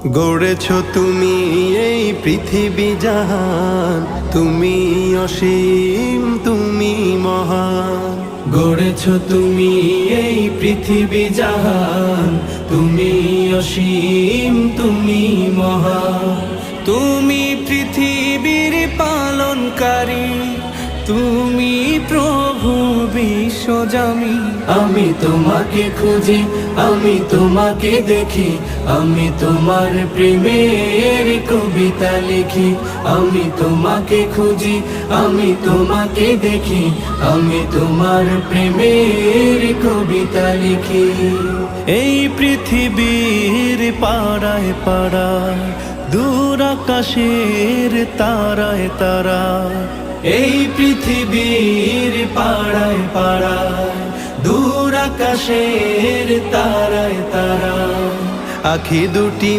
গড়েছ তুমি এই পৃথিবী জাহান, তুমি অসীম তুমি মহান। গড়েছ তুমি এই পৃথিবী জাহান, তুমি অসীম তুমি মহান। তুমি পৃথিবীর পালনকারী, তুমি প্রভু বিশ্বজামি। আমি তোমাকে খুঁজি, আমি তোমাকে দেখি, আমি তোমার প্রেমের কবিতা লিখি। আমি তোমাকে খুঁজি, আমি তোমাকে দেখি, আমি তোমার প্রেমের কবিতা লিখি। এই পৃথিবীর পাড়ায় পাড়ায়, দূর আকাশের তারায় তারায়, এই পৃথিবীর পাড়ায় পাড়ায়, দূর আকাশের তারায় তারায়, আখি দুটি